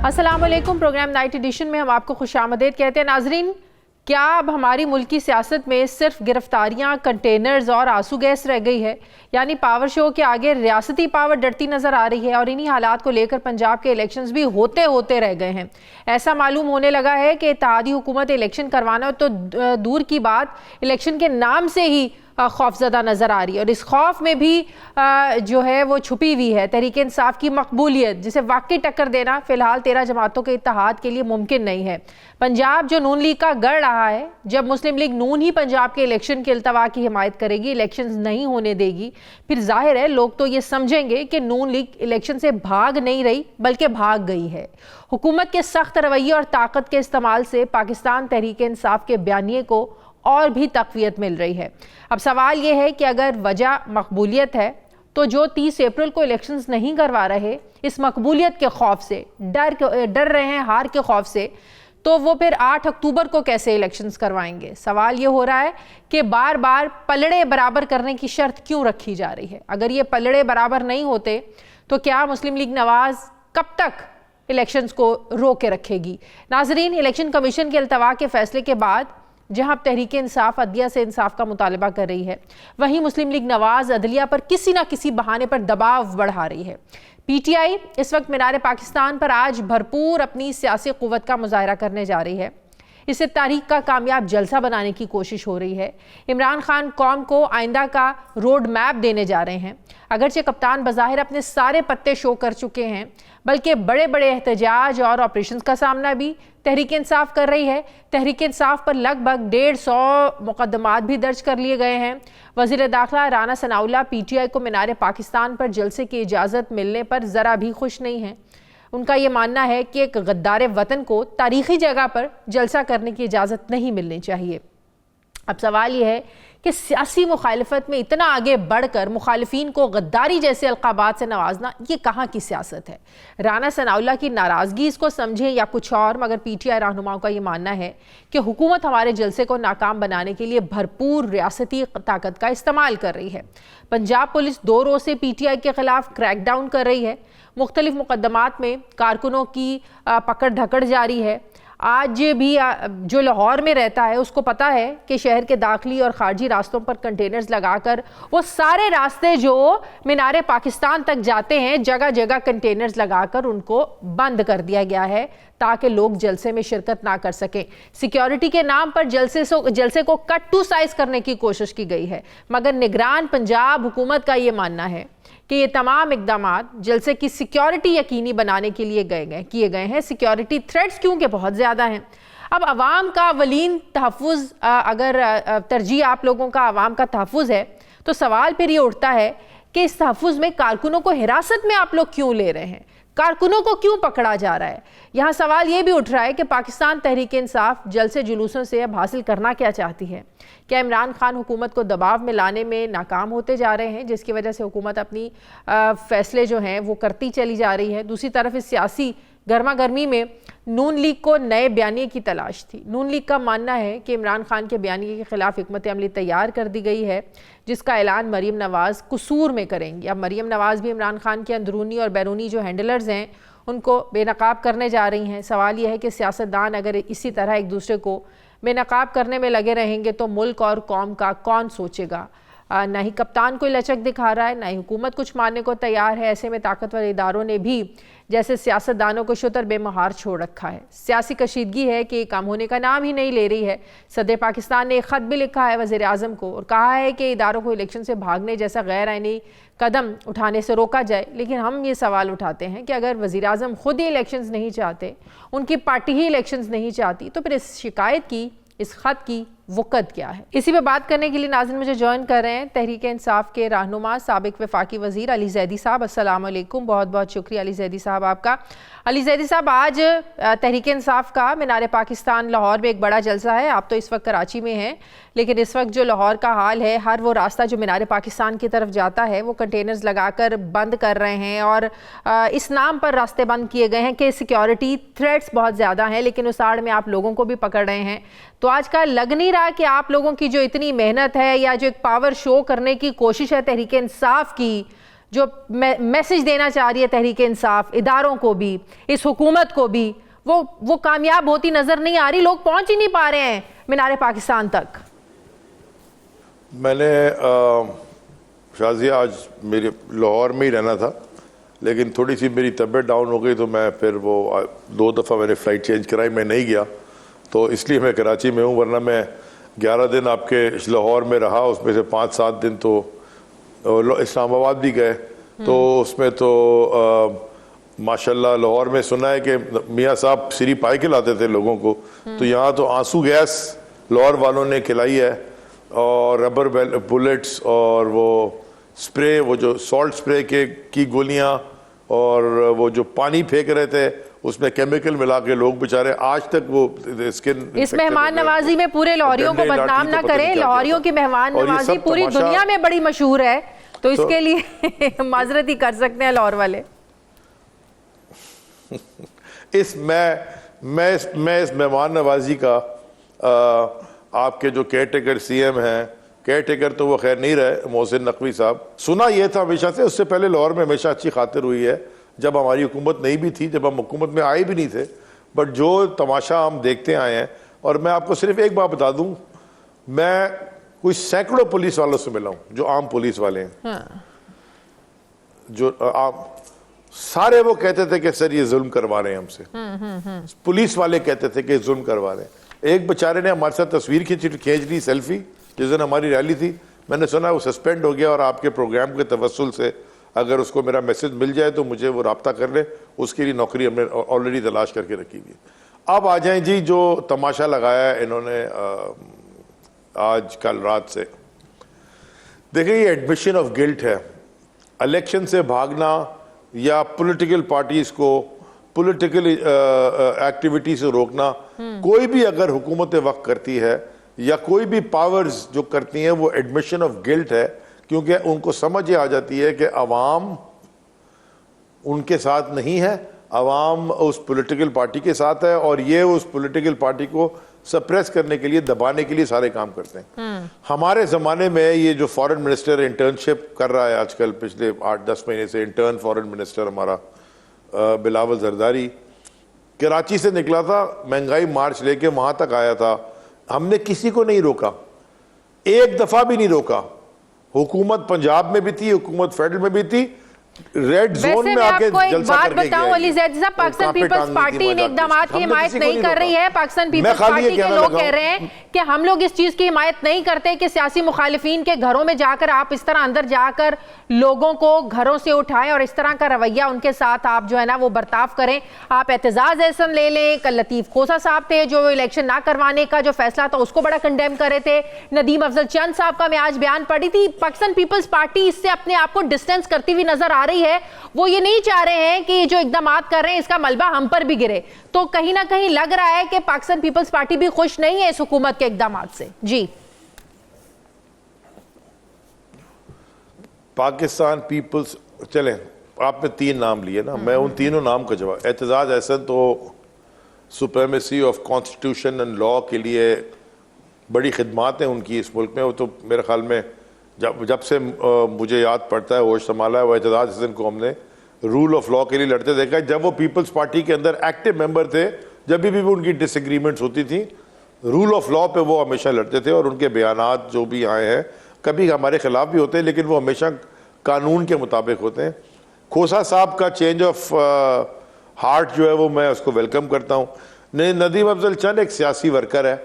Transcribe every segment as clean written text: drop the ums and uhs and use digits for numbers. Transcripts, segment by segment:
अस्सलाम वालेकुम। Programme night addition में हम आपको खुशामदीद कहते हैं। नाजरीन, क्या अब हमारी मुल्क की सियासत में सिर्फ गिरफ्तारियां, कंटेनर्स और आंसू गैस रह गई है? यानी पावर शो के आगे रियासती पावर डरती नजर आ रही है और इन्हीं हालात को लेकर पंजाब के इलेक्शंस भी होते होते रह गए हैं। ऐसा मालूम होने लगा है कि इत्तेहादी हुकूमत इलेक्शन करवाना तो दूर की बात, इलेक्शन के नाम से ही खौफजदा नज़र आ रही है और इस खौफ में भी जो है वो छुपी हुई है तहरीक इंसाफ की मकबूलियत, जिसे वाकई टक्कर देना फ़िलहाल 13 जमातों के इत्तेहाद के लिए मुमकिन नहीं है। पंजाब जो नून लीग का गढ़ रहा है, जब मुस्लिम लीग नून ही पंजाब के इलेक्शन के इल्तवा की हिमायत करेगी, इलेक्शन नहीं होने देगी, फिर जाहिर है लोग तो ये समझेंगे कि नून लीग इलेक्शन से भाग नहीं रही बल्कि भाग गई है। हुकूमत के सख्त रवैये और ताकत के इस्तेमाल से पाकिस्तान तहरीक इंसाफ के बयानिए को और भी तक़वियत मिल रही है। अब सवाल यह है कि अगर वजह मकबूलियत है तो जो 30 अप्रैल को इलेक्शंस नहीं करवा रहे इस मकबूलियत के खौफ से, डर रहे हैं हार के खौफ से, तो वो फिर 8 अक्टूबर को कैसे इलेक्शंस करवाएंगे? सवाल ये हो रहा है कि बार बार पलड़े बराबर करने की शर्त क्यों रखी जा रही है? अगर ये पलड़े बराबर नहीं होते तो क्या मुस्लिम लीग नवाज कब तक इलेक्शंस को रोक के रखेगी? नाजरीन, इलेक्शन कमीशन के अल्तवा के फैसले के बाद जहां तहरीक इंसाफ अदलिया से इंसाफ का मुतालबा कर रही है, वहीं मुस्लिम लीग नवाज अदलिया पर किसी ना किसी बहाने पर दबाव बढ़ा रही है। पीटीआई इस वक्त मीनार पाकिस्तान पर आज भरपूर अपनी सियासी कुव्वत का मुजाहरा करने जा रही है। इसे तारीख का कामयाब जलसा बनाने की कोशिश हो रही है। इमरान खान कौम को आइंदा का रोड मैप देने जा रहे हैं। अगरचे कप्तान बज़ाहिर अपने सारे पत्ते शो कर चुके हैं, बल्कि बड़े बड़े एहतजाज और ऑपरेशंस का सामना भी तहरीक इंसाफ कर रही है। तहरीक इंसाफ पर लगभग 150 मुकदमात भी दर्ज कर लिए गए हैं। वज़ीर दाखिला राना सनाउल्लाह पीटीआई को मीनार पाकिस्तान पर जलसे की इजाज़त मिलने पर ज़रा भी खुश नहीं है। उनका ये मानना है कि एक गद्दार वतन को तारीखी जगह पर जलसा करने की इजाज़त नहीं मिलनी चाहिए। अब सवाल ये है कि सियासी मुखालफत में इतना आगे बढ़कर मुखालिफिन को गद्दारी जैसे अलकाबात से नवाजना, ये कहाँ की सियासत है? राना सनाउल्लाह की नाराज़गी इसको समझें या कुछ और, मगर पीटीआई रहनुमाओं का ये मानना है कि हुकूमत हमारे जलसे को नाकाम बनाने के लिए भरपूर रियासती ताकत का इस्तेमाल कर रही है। पंजाब पुलिस 2 रोज़ से पीटीआई के खिलाफ क्रैकडाउन कर रही है। मुख्तलिफ मुकदमात में कारकुनों की पकड़ धकड़ जारी है। आज भी जो लाहौर में रहता है उसको पता है कि शहर के दाखिली और खारजी रास्तों पर कंटेनर्स लगाकर वो सारे रास्ते जो मीनार पाकिस्तान तक जाते हैं, जगह जगह कंटेनर्स लगाकर उनको बंद कर दिया गया है ताकि लोग जलसे में शिरकत ना कर सकें। सिक्योरिटी के नाम पर जलसे को कट टू साइज करने की कोशिश की गई है, मगर निगरान पंजाब हुकूमत का ये मानना है कि ये तमाम इक़दामात जलसे की सिक्योरिटी यकीनी बनाने के लिए किए गए हैं। सिक्योरिटी थ्रेट्स क्योंकि बहुत ज़्यादा हैं। अब आवाम का अवलीन तहफ़्फ़ुज़, अगर तरजीह आप लोगों का आवाम का तहफ़्फ़ुज़ है, तो सवाल फिर ये उठता है कि इस तहफ़्फ़ुज़ में कारकुनों को हिरासत में आप लोग क्यों ले रहे हैं? कारकुनों को क्यों पकड़ा जा रहा है? यहाँ सवाल ये भी उठ रहा है कि पाकिस्तान तहरीक इंसाफ जलसे जुलूसों से अब हासिल करना क्या चाहती है? क्या इमरान खान हुकूमत को दबाव में लाने में नाकाम होते जा रहे हैं, जिसकी वजह से हुकूमत अपनी फ़ैसले जो हैं वो करती चली जा रही है? दूसरी तरफ इस सियासी गर्मा गर्मी में नून लीग को नए बयानिए की तलाश थी। नून लीग का मानना है कि इमरान खान के बयानिए के खिलाफ हिकमत अमली तैयार कर दी गई है, जिसका ऐलान मरीम नवाज़ कसूर में करेंगी। अब मरीम नवाज़ भी इमरान खान के अंदरूनी और बैरूनी जो हैंडलर्स हैं उनको बेनकाब करने जा रही हैं। सवाल यह है कि सियासतदान अगर इसी तरह एक दूसरे को बेनकाब करने में लगे रहेंगे तो मुल्क और कौम का कौन सोचेगा? ना ही कप्तान कोई लचक दिखा रहा है, ना ही हुकूमत कुछ मानने को तैयार है। ऐसे में ताकतवर इदारों ने भी जैसे सियासतदानों को शुतर बेमहार छोड़ रखा है। सियासी कशीदगी है कि कम होने का नाम ही नहीं ले रही है। सदर पाकिस्तान ने एक ख़त भी लिखा है वज़ीर आज़म को और कहा है कि इदारों को इलेक्शन से भागने जैसा गैर आईनी कदम उठाने से रोका जाए। लेकिन हम ये सवाल उठाते हैं कि अगर वज़ीर आज़म खुद ही इलेक्शंस नहीं चाहते, उनकी पार्टी ही इलेक्शंस नहीं चाहती, तो फिर इस शिकायत की, इस ख़त की वक़्त क्या है? इसी पे बात करने के लिए नाज़रीन मुझे ज्वाइन कर रहे हैं तहरीक इंसाफ के रहनुमा साबिक वफाकी वज़ीर अली ज़ैदी साहब। अस्सलाम वालेकुम, बहुत बहुत शुक्रिया अली ज़ैदी साहब आपका। अली ज़ैदी साहब, आज तहरीक इंसाफ का मीनार पाकिस्तान लाहौर में एक बड़ा जलसा है। आप तो इस वक्त कराची में हैं, लेकिन इस वक्त जो लाहौर का हाल है, हर वो रास्ता जो मीनार पाकिस्तान की तरफ जाता है वो कंटेनर्स लगाकर बंद कर रहे हैं और इस नाम पर रास्ते बंद किए गए हैं कि सिक्योरिटी थ्रेट्स बहुत ज़्यादा हैं, लेकिन उस आड़ में आप लोगों को भी पकड़ रहे हैं। तो आज का लग नहीं रहा कि आप लोगों की जो इतनी मेहनत है या जो एक पावर शो करने की कोशिश है तहरीक इंसाफ की, जो मैसेज देना चाह रही है तहरीक इंसाफ इदारों को भी, इस हुकूमत को भी, वो कामयाब होती नजर नहीं आ रही। लोग पहुंच ही नहीं पा रहे हैं मीनार पाकिस्तान तक। मैंने शाजिया आज मेरे लाहौर में ही रहना था, लेकिन थोड़ी सी मेरी तबीयत डाउन हो गई तो मैं फिर वो 2 दफ़ा मैंने फ़्लाइट चेंज कराई, मैं नहीं गया, तो इसलिए मैं कराची में हूँ। वरना मैं 11 दिन आपके लाहौर में रहा, उसमें से 5-7 दिन तो इस्लामाबाद भी गए। तो उसमें तो माशाल्लाह लाहौर में सुना है कि मियाँ साहब सिरी पाई खिलाते थे लोगों को, तो यहाँ तो आंसू गैस लाहौर वालों ने खिलाई है, और रबर बुलेट्स और वो स्प्रे, वो जो सॉल्ट स्प्रे की गोलियां, और वो जो पानी फेंक रहे थे उसमें केमिकल मिला के लोग बेचारे आज तक वो स्किन। इस मेहमान नवाजी में पूरे लाहौरियों को बदनाम ना करें। लाहौरियों की मेहमान नवाजी पूरी दुनिया में बड़ी मशहूर है, तो इसके लिए माजरत ही कर सकते हैं लाहौर वाले। मैं इस मेहमान नवाजी का आपके जो केयर टेकर सीएम हैं, केयर टेकर तो वो खैर नहीं रहे, मोहसिन नकवी साहब, सुना ये था हमेशा से, उससे पहले लाहौर में हमेशा अच्छी खातिर हुई है, जब हमारी हुकूमत नहीं भी थी, जब हम हुकूमत में आए भी नहीं थे, बट जो तमाशा हम देखते आए हैं। और मैं आपको सिर्फ एक बात बता दूं, मैं कुछ सैकड़ों पुलिस वालों से मिला हूं जो आम पुलिस वाले हैं। हाँ। जो आम सारे वो कहते थे कि सर ये जुल्म करवा रहे हैं हमसे। पुलिस वाले कहते थे कि जुल्म करवा रहे हैं। एक बेचारे ने हमारे साथ तस्वीर खींच ली, सेल्फी, जिस दिन हमारी रैली थी। मैंने सुना वो सस्पेंड हो गया, और आपके प्रोग्राम के तवस्सुल से अगर उसको मेरा मैसेज मिल जाए तो मुझे वो राब्ता कर ले, उसके लिए नौकरी हमने ऑलरेडी तलाश करके रखी हुई। अब आ जाएं जी, जो तमाशा लगाया है इन्होंने आज कल रात से, देखिए ये एडमिशन ऑफ गिल्ट है। इलेक्शन से भागना या पॉलिटिकल पार्टीज को पॉलिटिकल एक्टिविटी से रोकना, कोई भी अगर हुकूमत वक्त करती है या कोई भी पावर्स जो करती हैं, वो एडमिशन ऑफ गिल्ट है, क्योंकि उनको समझ आ जाती है कि अवाम उनके साथ नहीं है, अवाम उस पॉलिटिकल पार्टी के साथ है, और ये उस पॉलिटिकल पार्टी को सप्रेस करने के लिए, दबाने के लिए सारे काम करते हैं। हमारे ज़माने में ये जो फॉरेन मिनिस्टर इंटर्नशिप कर रहा है आजकल, पिछले 8-10 महीने से इंटर्न फॉरेन मिनिस्टर हमारा बिलावल जरदारी, कराची से निकला था, महंगाई मार्च लेके वहां तक आया था। हमने किसी को नहीं रोका, एक दफा भी नहीं रोका। हुकूमत पंजाब में भी थी, हुकूमत फेडरल में भी थी, रेड जोन में आके जलसा करके बताऊं अली ज़ैद साहब, पाकिस्तान पीपल्स पार्टी इन इक़दामात की हिमायत नहीं कर रही है। पाकिस्तान पीपल्स पार्टी के लोग कह रहे हैं कि हम लोग इस चीज की हिमायत नहीं करते कि सियासी मुखालिफिन के घरों में जाकर आप इस तरह अंदर जाकर लोगों को घरों से उठाएं और इस तरह का रवैया उनके साथ आप जो है ना वो बर्ताव करें। आप एहतजाज एहसन ले लें, कल लतीफ खोसा साहब थे जो इलेक्शन ना करवाने का जो फैसला था उसको बड़ा कंडेम कर रहे थे। नदीम अफजल चंद साहब का मैं आज बयान पढ़ी थी। पाकिस्तान पीपल्स पार्टी इससे अपने आप को डिस्टेंस करती हुई नजर आ रही है। वो ये नहीं चाह रहे हैं कि जो इक़दामात कर रहे हैं इसका मलबा हम पर भी गिरे। तो कहीं ना कहीं लग रहा है कि पाकिस्तान पीपल्स पार्टी भी खुश नहीं है इस हुकूमत के इक़दामात से। जी, पाकिस्तान पीपल्स, चलें आपने 3 नाम लिए ना, मैं उन तीनों नाम का जवाब, एहतजाज एहसन तो supremacy of constitution and law के लिए बड़ी खिदमात हैं उनकी इस मुल्क में। वो तो मेरे ख्याल में जब से मुझे याद पड़ता है होश संभाला है, वो एहतजाज एहसन को हमने रूल ऑफ लॉ के लिए लड़ते देखा है। जब वो पीपल्स पार्टी के अंदर एक्टिव मेंबर थे, जब भी उनकी डिसएग्रीमेंट्स होती थी, रूल ऑफ लॉ पे वो हमेशा लड़ते थे, और उनके बयानात जो भी आए हैं कभी हमारे खिलाफ भी होते हैं, लेकिन वो हमेशा कानून के मुताबिक होते हैं। खोसा साहब का चेंज ऑफ हार्ट जो है वो मैं उसको वेलकम करता हूँ। नदीम अफजल चंद एक सियासी वर्कर है,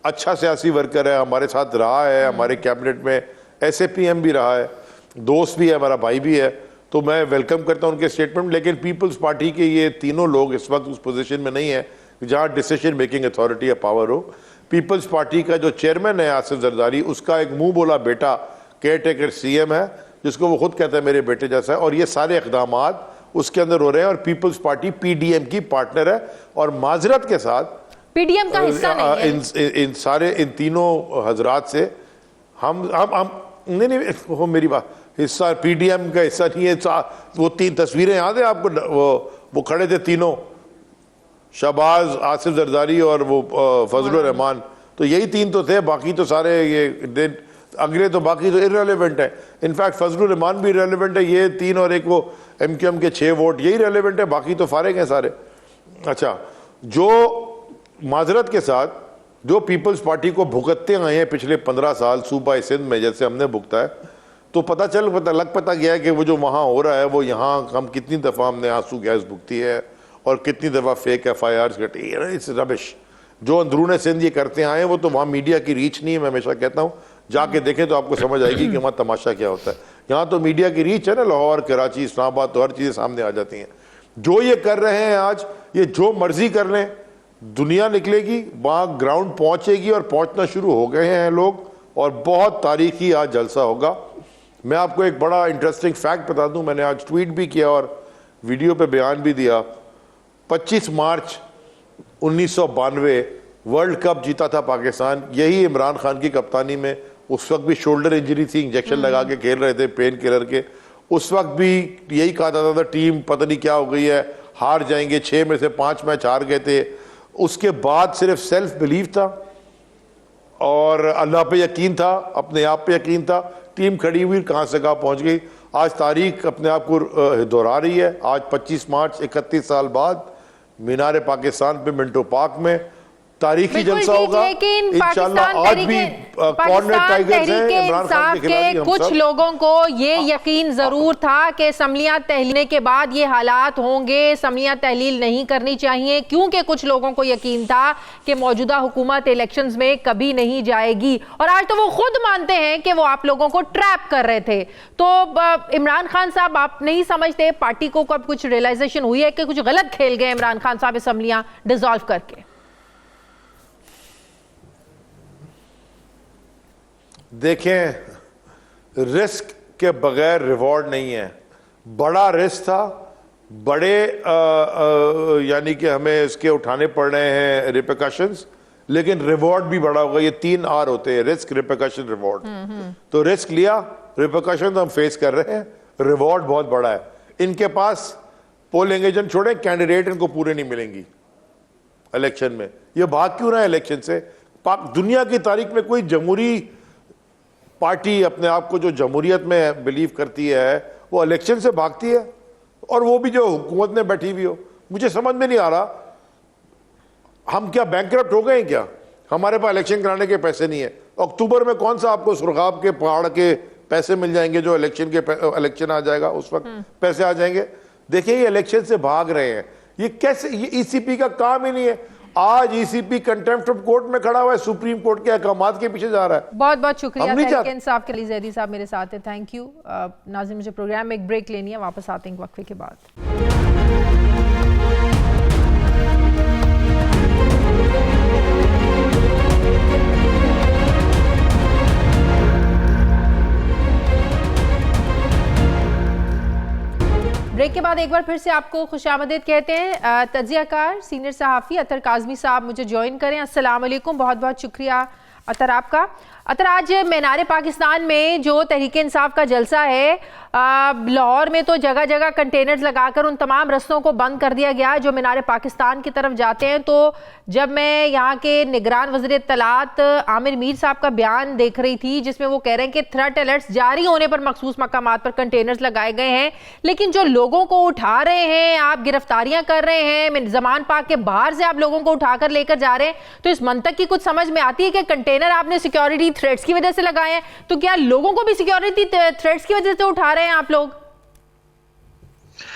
अच्छा सियासी वर्कर है, हमारे साथ रहा है, हमारे कैबिनेट में SAPM भी रहा है, दोस्त भी है, हमारा भाई भी है, तो मैं वेलकम करता हूँ उनके स्टेटमेंट। लेकिन पीपल्स पार्टी के ये तीनों लोग इस वक्त उस पोजीशन में नहीं है जहाँ डिसीजन मेकिंग अथॉरिटी या पावर हो। पीपल्स पार्टी का जो चेयरमैन है आसिफ जरदारी, उसका एक मुंह बोला बेटा केयर टेकर CM है, जिसको वो खुद कहता है मेरे बेटे जैसा है, और ये सारे इक़दामात उसके अंदर हो रहे हैं। और पीपल्स पार्टी PDM की पार्टनर है, और माजरत के साथ PDM का हिस्सा नहीं है। इन तीनों हजरात से हम नहीं वो मेरी बात, हिस्सा PDM का हिस्सा नहीं है। वो 3 तस्वीरें याद है आपको, वो खड़े थे तीनों, शहबाज, आसिफ जरदारी और वो फजलुर रहमान, तो यही 3 तो थे, बाकी तो सारे ये अगले तो बाकी तो इररेलेवेंट है। इनफैक्ट फजलुर रहमान भी इररेलेवेंट है, ये 3 और एक वो MQM के 6 वोट यही रेलेवेंट है, बाकी तो फारिग हैं सारे। अच्छा, जो माजरत के साथ जो पीपल्स पार्टी को भुगतते आए हैं पिछले 15 साल सूबा सिंध में, जैसे हमने भुगता है, तो पता गया है कि वो जो वहाँ हो रहा है वो यहाँ हम कितनी दफ़ा हमने आंसू गैस भुगती है और कितनी दफ़ा फेक FIRs कटी है। It's rubbish. जो अंदरून सिंध ये करते आए हैं वो तो वहाँ मीडिया की रीच नहीं है। मैं हमेशा कहता हूँ जाके देखें तो आपको समझ आएगी कि वहाँ तमाशा क्या होता है। यहाँ तो मीडिया की रीच है ना, लाहौर, कराची, इस्लामाबाद, तो हर चीज़ें सामने आ जाती हैं। जो ये कर रहे हैं आज, ये जो मर्जी कर लें, दुनिया निकलेगी, वहाँ ग्राउंड पहुँचेगी और पहुँचना शुरू हो गए हैं लोग, और बहुत तारीखी आज जलसा होगा। मैं आपको एक बड़ा इंटरेस्टिंग फैक्ट बता दूं, मैंने आज ट्वीट भी किया और वीडियो पे बयान भी दिया। 25 मार्च 1992 वर्ल्ड कप जीता था पाकिस्तान, यही इमरान खान की कप्तानी में। उस वक्त भी शोल्डर इंजरी थी, इंजेक्शन लगा के खेल रहे थे पेन किलर के। उस वक्त भी यही कहा जाता था टीम पता नहीं क्या हो गई है, हार जाएंगे, 6 में से 5 मैच हार गए थे। उसके बाद सिर्फ सेल्फ बिलीव था और अल्लाह पे यकीन था, अपने आप पे यकीन था। टीम खड़ी हुई कहाँ से कहाँ पहुँच गई। आज तारीख अपने आप को दोहरा रही है। आज 25 मार्च 31 साल बाद मीनार पाकिस्तान पे मिंटो पार्क में तारीखी जलसा होगा इंशाल्लाह। आज भी कॉर्नर टाइगर्स हैं इमरान खान के खिलाड़ी। कुछ लोगों को ये यकीन जरूर था कि असम्बलियां तहलील के बाद ये हालात होंगे, असम्बलियां तहलील नहीं करनी चाहिए, क्योंकि कुछ लोगों को यकीन था कि मौजूदा हुकूमत इलेक्शंस में कभी नहीं जाएगी। और आज तो वो खुद मानते हैं कि वो आप लोगों को ट्रैप कर रहे थे। तो इमरान खान साहब, आप नहीं समझते पार्टी को कब कुछ रियलाइजेशन हुई है कि कुछ गलत खेल गए इमरान खान साहब असम्बलियां डिसॉल्व करके? देखें, रिस्क के बगैर रिवॉर्ड नहीं है। बड़ा रिस्क था, बड़े यानी कि हमें इसके उठाने पड़ रहे हैं रिपरकशंस, लेकिन रिवॉर्ड भी बड़ा होगा। ये 3 R होते हैं, रिस्क, रिपरकशन, रिवॉर्ड। तो रिस्क लिया, रिपरकशन हम फेस कर रहे हैं, रिवॉर्ड बहुत बड़ा है। इनके पास पोलिंग एजेंट छोड़े, कैंडिडेट इनको पूरे नहीं मिलेंगी इलेक्शन में। ये भाग क्यों रहा है इलेक्शन से? दुनिया की तारीख में कोई जमहूरी पार्टी अपने आप को जो जमहूरियत में बिलीव करती है वो इलेक्शन से भागती है, और वो भी जो हुकूमत में बैठी हुई हो। मुझे समझ में नहीं आ रहा, हम क्या बैंकरप्ट हो गए हैं क्या? हमारे पास इलेक्शन कराने के पैसे नहीं है। अक्टूबर में कौन सा आपको सुरगाब के पहाड़ के पैसे मिल जाएंगे? जो इलेक्शन आ जाएगा उस वक्त पैसे आ जाएंगे। देखिए, ये इलेक्शन से भाग रहे हैं। ये कैसे? ये ECP का काम ही नहीं है। आज ECP कंटेम्प्ट ऑफ कोर्ट में खड़ा हुआ है, सुप्रीम कोर्ट के अहकामात के पीछे जा रहा है। बहुत बहुत शुक्रिया तहरीक इंसाफ के लिए जैदी साहब मेरे साथ हैं, थैंक यू। नाज़रीन, मुझे प्रोग्राम में एक ब्रेक लेनी है, वापस आते हैं वक्फे के बाद। ब्रेक के बाद एक बार फिर से आपको खुशामदीद कहते हैं। तज्जियाकार सीनियर सहाफ़ी अतर काज़मी साहब मुझे ज्वाइन करें। अस्सलाम वालेकुम, बहुत बहुत शुक्रिया अतर आपका। अतर, आज मीनार पाकिस्तान में जो तहरीक इंसाफ का जलसा है, लाहौर में तो जगह जगह कंटेनर्स लगाकर उन तमाम रस्तों को बंद कर दिया गया जो मीनार पाकिस्तान की तरफ जाते हैं। तो जब मैं यहाँ के निगरान वज़ीर इत्तलात आमिर मीर साहब का बयान देख रही थी, जिसमें वो कह रहे हैं कि थ्रेट अलर्ट्स जारी होने पर मखसूस मकामात पर कंटेनर्स लगाए गए हैं, लेकिन जो लोगों को उठा रहे हैं, आप गिरफ्तारियां कर रहे हैं, ज़मान पाक के बाहर से आप लोगों को उठाकर लेकर जा रहे हैं, तो इस मंतक की कुछ समझ में आती है कि कंटेनर आपने सिक्योरिटी थ्रेट्स की वजह से लगाए हैं, तो क्या लोगों को भी सिक्योरिटी थ्रेट्स की वजह से उठा रहे हैं आप लोग?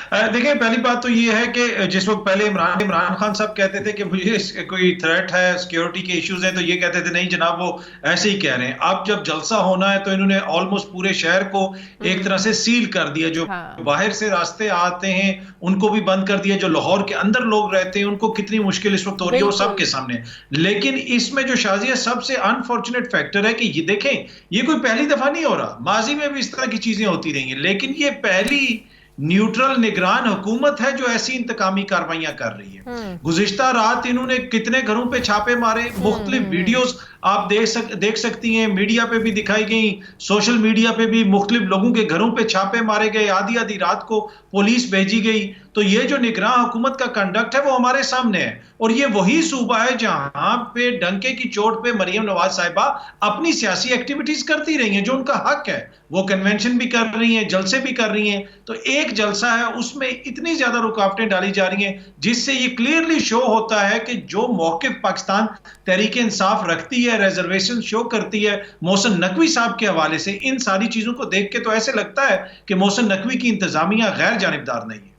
देखिए, पहली बात तो ये है कि जिस वक्त पहले इमरान खान साहब कहते थे कि मुझे कोई थ्रेट है, सिक्योरिटी के इश्यूज हैं, तो ये कहते थे नहीं जनाब वो ऐसे ही कह रहे हैं। अब जब जलसा होना है तो इन्होंने ऑलमोस्ट पूरे शहर को एक तरह से सील कर दिया। जो बाहर से रास्ते आते हैं उनको भी बंद कर दिया। जो लाहौर के अंदर लोग रहते हैं उनको कितनी मुश्किल इस वक्त हो रही है वो सबके सामने। लेकिन इसमें जो शाजिया सबसे अनफॉर्चुनेट फैक्टर है कि ये देखें, ये कोई पहली दफा नहीं हो रहा, माजी में भी इस तरह की चीजें होती रही हैं, लेकिन ये पहली न्यूट्रल निगरान हुकूमत है जो ऐसी इंतकामी कार्रवाइयां कर रही है। गुज़िश्ता रात इन्होंने कितने घरों पे छापे मारे, मुख्तलिफ वीडियोस आप देख सकती हैं, मीडिया पे भी दिखाई गई, सोशल मीडिया पे भी मुख्तलिफ लोगों के घरों पे छापे मारे गए, आधी आधी रात को पुलिस भेजी गई। तो ये जो निगरान हुकूमत का कंडक्ट है वो हमारे सामने है, और ये वही सूबा है जहां पे डंके की चोट पे मरियम नवाज साहिबा अपनी सियासी एक्टिविटीज करती रही हैं, जो उनका हक है। वो कन्वेंशन भी कर रही हैं, जलसे भी कर रही हैं। तो एक जलसा है, उसमें इतनी ज्यादा रुकावटें डाली जा रही हैं, जिससे ये क्लियरली शो होता है कि जो मौक़िफ़ पाकिस्तान तहरीक इंसाफ रखती है, रिजर्वेशन शो करती है मोहसिन नकवी साहब के हवाले से, इन सारी चीजों को देख के तो ऐसे लगता है कि मोहसिन नकवी की इंतजामिया गैर जानिबदार नहीं है।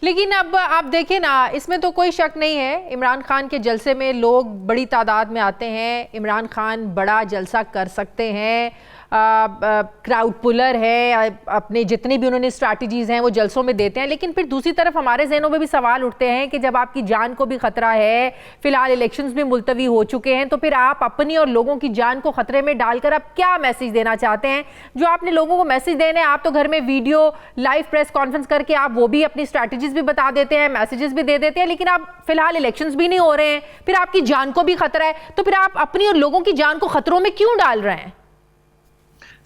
लेकिन अब आप देखें ना, इसमें तो कोई शक नहीं है, इमरान खान के जलसे में लोग बड़ी तादाद में आते हैं, इमरान खान बड़ा जलसा कर सकते हैं, क्राउड पुलर है, अपने जितनी भी उन्होंने स्ट्रैटेजीज़ हैं वो जलसों में देते हैं। लेकिन फिर दूसरी तरफ हमारे जहनों में भी सवाल उठते हैं कि जब आपकी जान को भी ख़तरा है, फ़िलहाल इलेक्शंस भी मुलतवी हो चुके हैं, तो फिर आप अपनी और लोगों की जान को ख़तरे में डालकर आप क्या मैसेज देना चाहते हैं? जो आपने लोगों को मैसेज देने हैं, आप तो घर में वीडियो लाइव प्रेस कॉन्फ्रेंस करके आप वो भी अपनी स्ट्रैटेजीज भी बता देते हैं, मैसेजेस भी दे देते हैं, लेकिन आप फिलहाल इलेक्शंस भी नहीं हो रहे हैं, फिर आपकी जान को भी खतरा है, तो फिर आप अपनी और लोगों की जान को खतरों में क्यों डाल रहे हैं?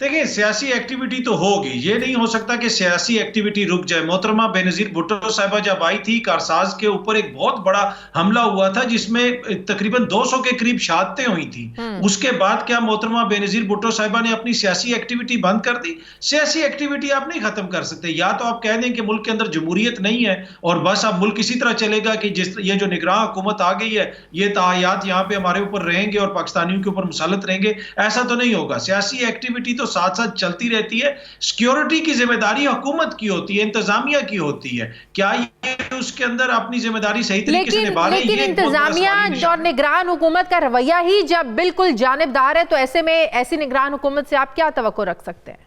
देखिए, सियासी एक्टिविटी तो होगी, ये नहीं हो सकता कि सियासी एक्टिविटी रुक जाए। मोहतरमा बेनजीर भुट्टो साहिबा जब आई थी, कारसाज के ऊपर एक बहुत बड़ा हमला हुआ था जिसमें तकरीबन 200 के करीब शहादतें हुई थी। उसके बाद क्या मोहतरमा बेनजीर भुट्टो साहिबा ने अपनी सियासी एक्टिविटी बंद कर दी? सियासी एक्टिविटी आप नहीं खत्म कर सकते। या तो आप कह दें कि मुल्क के अंदर जमहूरियत नहीं है और बस अब मुल्क इसी तरह चलेगा कि जिस ये जो निगरान हुकूमत आ गई है, ये तायात यहाँ पे हमारे ऊपर रहेंगे और पाकिस्तानियों के ऊपर मुसल्लत रहेंगे। ऐसा तो नहीं होगा। सियासी एक्टिविटी तो साथ साथ चलती रहती है। सिक्योरिटी की जिम्मेदारी हुकूमत की होती है, इंतजामिया की होती है। क्या ये उसके अंदर अपनी जिम्मेदारी सही तरीके से निभा रहे हैं? लेकिन इंतजामिया और निगरान हुकूमत का रवैया ही जब बिल्कुल जानिबदार है, तो ऐसे में ऐसी निगरान हुकूमत से आप क्या तवक्को रख सकते हैं?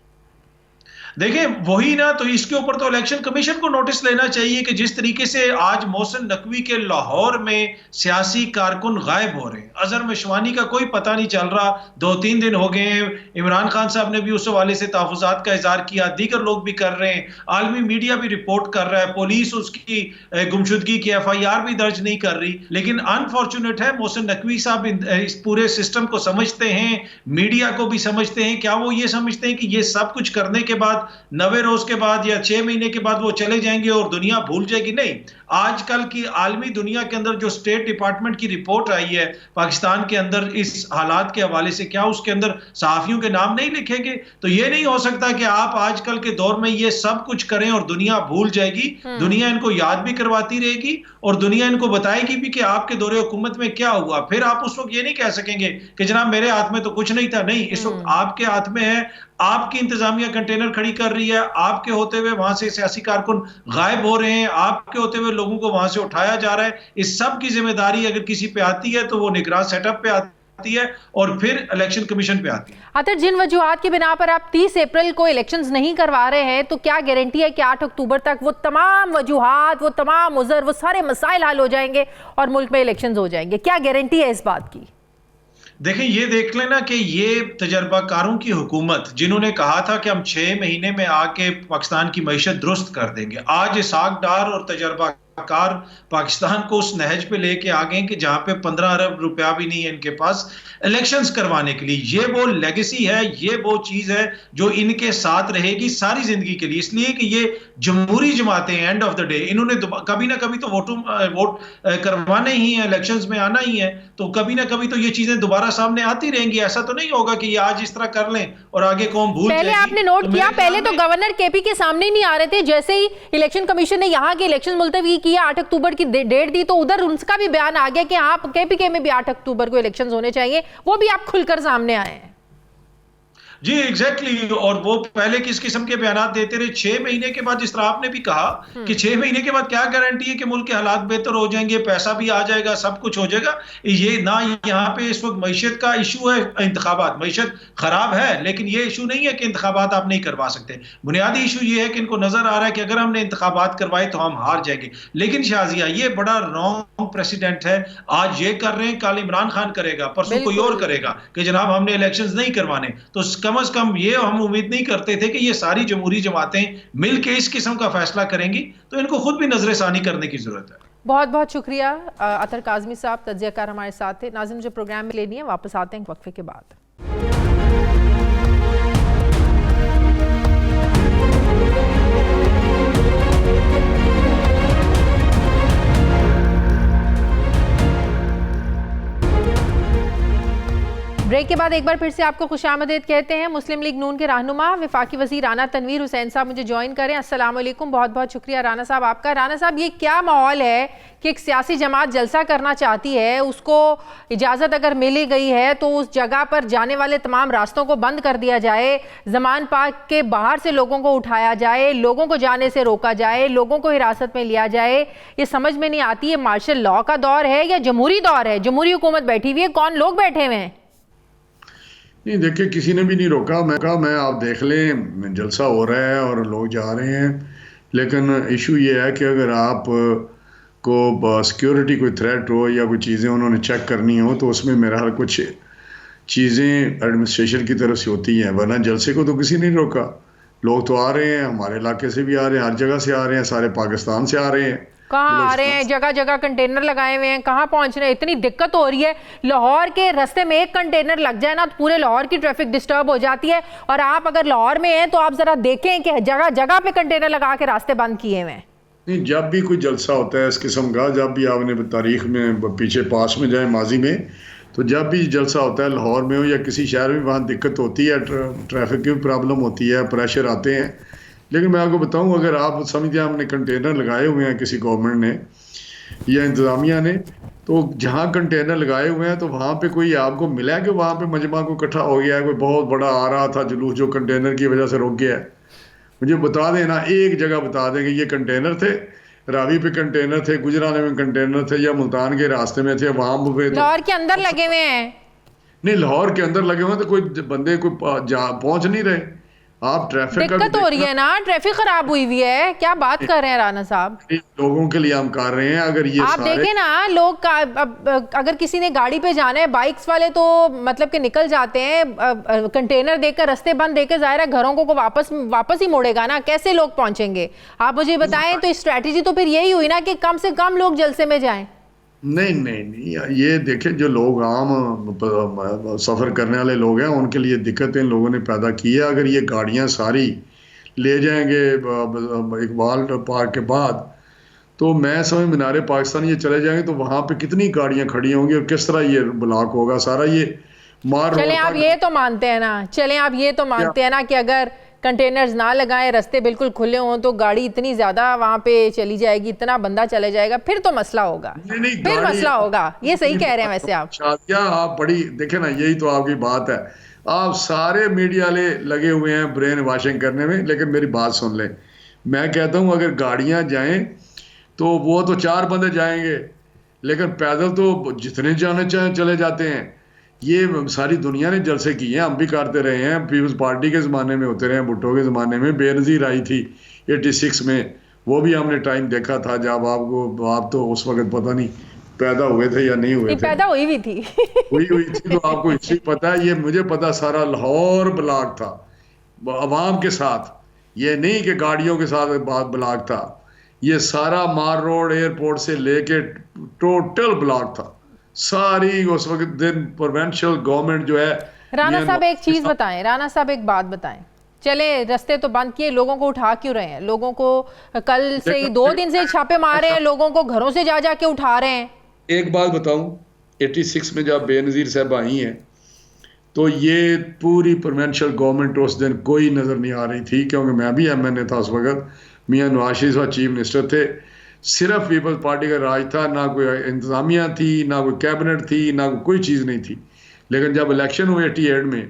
देखिए, वही ना, तो इसके ऊपर तो इलेक्शन कमीशन को नोटिस लेना चाहिए कि जिस तरीके से आज मोहसिन नकवी के लाहौर में सियासी कारकुन गायब हो रहे हैं, अजहर मशवानी का कोई पता नहीं चल रहा, 2-3 दिन हो गए हैं। इमरान खान साहब ने भी उस हवाले से तहफ़्फ़ुज़ात का इज़हार किया, दीगर लोग भी कर रहे हैं, आलमी मीडिया भी रिपोर्ट कर रहा है, पुलिस उसकी गुमशुदगी की FIR भी दर्ज नहीं कर रही। लेकिन अनफॉर्चुनेट है, मोहसिन नकवी साहब इस पूरे सिस्टम को समझते हैं, मीडिया को भी समझते हैं। क्या वो ये समझते हैं कि ये सब कुछ करने के बाद 90 रोज के बाद या 6 महीने के बाद वो चले जाएंगे और दुनिया भूल जाएगी? नहीं। आजकल की आलमी दुनिया के अंदर जो स्टेट डिपार्टमेंट की रिपोर्ट आई है पाकिस्तान के अंदर इस हालात के हवाले से, क्या उसके अंदर सहाफियों के नाम नहीं लिखेंगे? तो ये नहीं हो सकता कि आप आजकल के दौर में ये सब कुछ करें और दुनिया भूल जाएगी। दुनिया इनको याद भी करवाती रहेगी और दुनिया इनको बताएगी भी कि आपके दौरे हुकूमत में क्या हुआ। फिर आप उस वक्त ये नहीं कह सकेंगे कि जनाब मेरे हाथ में तो कुछ नहीं था। नहीं, इस वक्त आपके हाथ में है, आपकी इंतजामिया कंटेनर खड़ी कर रही है, आपके होते हुए वहां से सियासी कारकुन गायब हो रहे हैं, आपके होते हुए लोगों को वहां से उठाया जा रहा है। इस सब की जिम्मेदारी अगर किसी पे आती है तो वो निगरान सेटअप पे आती है और फिर इलेक्शन कमीशन पे आती है। अतर जिन वजूहात की बिना पर आप 30 अप्रैल को इलेक्शंस नहीं करवा रहे हैं, तो क्या गारंटी है कि 8 अक्टूबर तक वो तमाम वजूहात, वो तमाम उज़र, वो सारे मसाइल हल हो जाएंगे और मुल्क में इलेक्शंस हो जाएंगे? क्या गारंटी है इस बात की? देखिए, ये देख लेना कि ये तजर्बाकारों की हुकूमत जिन्होंने कहा था कि हम 6 महीने में आके पाकिस्तान की मईशत दुरुस्त कर देंगे, आज इसाक डार और तजर्बाकार पाकिस्तान को उस नहज पे लेके आ गए कि जहां पे 15 अरब रुपया भी नहीं है इनके पास इलेक्शंस करवाने के लिए। ये वो लेगेसी है, ये वो चीज है जो इनके साथ रहेगी सारी जिंदगी के लिए। इसलिए कि ये जमहूरी जमातें एंड ऑफ द डे इन्होंने कभी ना कभी तो वोट करवाने ही है, इलेक्शंस में आना ही है, तो कभी ना कभी तो ये चीजें दोबारा सामने आती रहेंगी। ऐसा तो नहीं होगा कि ये आज इस तरह कर लें और आगे कौन भूल जाएगी। पहले आपने नोट किया, पहले तो गवर्नर KP के सामने नहीं आ रहे थे, जैसे ही इलेक्शन कमीशन ने यहाँ के इलेक्शन मुलतवी किया, 8 अक्टूबर की डेट दी, तो उधर उनका भी बयान आ गया कि हाँ KPK में भी 8 अक्टूबर को इलेक्शंस होने चाहिए, वो भी आप खुलकर सामने आए हैं। जी एग्जैक्टली। और वो पहले किस किस्म के बयान देते रहे। 6 महीने के बाद, जिस तरह आपने भी कहा कि 6 महीने के बाद क्या गारंटी है कि मुल्क के हालात बेहतर हो जाएंगे, पैसा भी आ जाएगा, सब कुछ हो जाएगा? ये ना, यहाँ पे इस वक्त मईशत का इशू है, इंतखाबात, मईशत खराब है, लेकिन ये इशू नहीं है कि इंतखाबात आप नहीं करवा सकते। बुनियादी इशू ये है कि इनको नजर आ रहा है कि अगर हमने इंतखाबात करवाए तो हम हार जाएंगे। लेकिन शाजिया, ये बड़ा रॉन्ग प्रेसिडेंट है। आज ये कर रहे हैं, कल इमरान खान करेगा, परसों कोई और करेगा कि जनाब हमने इलेक्शंस नहीं करवाने। तो कम अज कम ये हम उम्मीद नहीं करते थे कि ये सारी जमहूरी जमातें मिलकर इस किस्म का फैसला करेंगी, तो इनको खुद भी नजरसानी करने की जरूरत है। बहुत बहुत शुक्रिया अतर काज़मी साहब, तज्ज़ियाकार हमारे साथ थे। नाज़रीन, जो प्रोग्राम में लेनी है, वापस आते हैं वक्फे के बाद। ब्रेक के बाद एक बार फिर से आपको खुशामदीद कहते हैं। मुस्लिम लीग नून के रहनुमा वफाकी वज़ीर राना तनवीर हुसैन साहब मुझे ज्वाइन करें। अस्सलाम वालेकुम, बहुत बहुत शुक्रिया राना साहब आपका। राना साहब, ये क्या माहौल है कि एक सियासी जमात जलसा करना चाहती है, उसको इजाज़त अगर मिली गई है तो उस जगह पर जाने वाले तमाम रास्तों को बंद कर दिया जाए, ज़मान पार्क के बाहर से लोगों को उठाया जाए, लोगों को जाने से रोका जाए, लोगों को हिरासत में लिया जाए। ये समझ में नहीं आती, ये मार्शल लॉ का दौर है या जमहूरी दौर है? जमहूरी हुकूमत बैठी हुई है, कौन लोग बैठे हुए हैं? नहीं, देखिए, किसी ने भी नहीं रोका। मैं आप देख लें, जलसा हो रहा है और लोग जा रहे हैं, लेकिन इशू ये है कि अगर आप को सिक्योरिटी कोई थ्रेट हो या कोई चीज़ें उन्होंने चेक करनी हो तो उसमें मेरा हाल कुछ चीज़ें एडमिनिस्ट्रेशन की तरफ से होती हैं, वरना जलसे को तो किसी ने नहीं रोका। लोग तो आ रहे हैं, हमारे इलाके से भी आ रहे हैं, हर जगह से आ रहे हैं, सारे पाकिस्तान से आ रहे हैं। कहाँ आ रहे हैं? जगह जगह कंटेनर लगाए हुए हैं, कहाँ पहुंच रहे हैं? इतनी दिक्कत हो रही है, लाहौर के रास्ते में एक कंटेनर लग जाए ना तो पूरे लाहौर की ट्रैफिक डिस्टर्ब हो जाती है। और आप अगर लाहौर में हैं तो आप जरा देखें कि जगह जगह पे कंटेनर लगा के रास्ते बंद किए हुए हैं। नहीं, जब भी कोई जलसा होता है इस किस्म का, जब भी आपने तारीख में पीछे पास में जाए माजी में, तो जब भी जलसा होता है लाहौर में हो या किसी शहर में, वहाँ दिक्कत होती है, ट्रैफिक की प्रॉब्लम होती है, प्रेशर आते हैं। लेकिन मैं आपको बताऊं, अगर आप समझते हैं हमने कंटेनर लगाए हुए हैं किसी गवर्नमेंट ने या इंतज़ामिया ने, तो जहाँ कंटेनर लगाए हुए हैं तो वहाँ पे कोई आपको मिला है कि वहाँ पे मजमा को इकट्ठा हो गया है, कोई बहुत बड़ा आ रहा था जुलूस जो कंटेनर की वजह से रुक गया है? मुझे बता दें ना, एक जगह बता दें कि ये कंटेनर थे, रावी पे कंटेनर थे, गुजराने में कंटेनर थे, या मुल्तान के रास्ते में थे, वहाँ पे लाहौर के अंदर लगे हुए हैं। नहीं, लाहौर के अंदर लगे हुए हैं तो कोई बंदे कोई पहुंच नहीं रहे। आप ट्रैफिक दिक्कत हो रही है ना, ट्रैफिक खराब हुई हुई है, क्या बात कर रहे हैं राना साहब? लोगों के लिए हम कर रहे हैं। अगर ये आप देखें ना, लोग अगर किसी ने गाड़ी पे जाना है, बाइक्स वाले तो मतलब कि निकल जाते हैं, कंटेनर देकर रास्ते बंद देकर, जाहिर है घरों को वापस ही मोड़ेगा ना, कैसे लोग पहुंचेंगे? आप मुझे बताएं। तो स्ट्रैटेजी तो फिर यही हुई ना कि कम से कम लोग जलसे में जाएं। नहीं, ये देखें, जो लोग आम सफ़र करने वाले लोग हैं उनके लिए दिक्कतें लोगों ने पैदा की है। अगर ये गाड़ियां सारी ले जाएंगे इकबाल पार्क के बाद, तो मैं समझ मीनारे पाकिस्तान ये चले जाएंगे तो वहाँ पे कितनी गाड़ियां खड़ी होंगी और किस तरह ये ब्लॉक होगा सारा। ये चलें आप ये तो मानते हैं ना, चलें आप ये तो मानते हैं ना कि अगर कंटेनर्स ना लगाएं, रास्ते बिल्कुल खुले हों, तो गाड़ी इतनी ज्यादा वहां पे चली जाएगी, इतना बंदा चले जाएगा, फिर तो मसला होगा। फिर मसला होगा। ये सही कह रहे हैं वैसे आप। शादियां आप बड़ी देखे ना, यही तो आपकी बात है। आप सारे मीडिया वाले लगे हुए हैं ब्रेन वॉशिंग करने में, लेकिन मेरी बात सुन लें। मैं कहता हूं अगर गाड़ियां जाएं तो वो तो 4 बंदे जाएंगे, लेकिन पैदल तो जितने जाने चाहें चले जाते हैं। ये सारी दुनिया ने जलसे किए हैं, हम भी करते रहे हैं। पीपल्स पार्टी के ज़माने में होते रहे, भुट्टो के ज़माने में बेनज़ीर आई थी 86 में, वो भी हमने टाइम देखा था जब आप तो उस वक्त पता नहीं पैदा हुए थे या नहीं हुए थे। पैदा हुई भी थी हुई थी, तो आपको हिस्ट्री पता है। ये मुझे पता, सारा लाहौर ब्लॉक था अवाम के साथ, ये नहीं कि गाड़ियों के साथ ब्लॉक था। ये सारा मार रोड एयरपोर्ट से लेके टोटल ब्लॉक था सारी उस वक्त दिन। प्रोविंशियल गवर्नमेंट जो है। राना साहब एक चीज बताएं, राना साहब एक बात बताएं, चले रास्ते तो बंद किए, लोगों को उठा क्यों रहे हैं? लोगों को कल से ही 2 दिन से छापे मार रहे हैं, लोगों को घरों से जा के उठा रहे हैं। एक बात बताऊं, 86 में जब बेनज़ीर साहब आई हैं तो ये पूरी प्रोविंशियल गवर्नमेंट उस दिन कोई नज़र नहीं आ रही थी, क्योंकि मैं भी MNA था उस वक्त, मियाँ नवाज शरीफ साहब चीफ मिनिस्टर थे। सिर्फ पीपल्स पार्टी का राज था, ना कोई इंतज़ामिया थी, ना कोई कैबिनेट थी, ना कोई चीज़ नहीं थी। लेकिन जब इलेक्शन हुए 88 में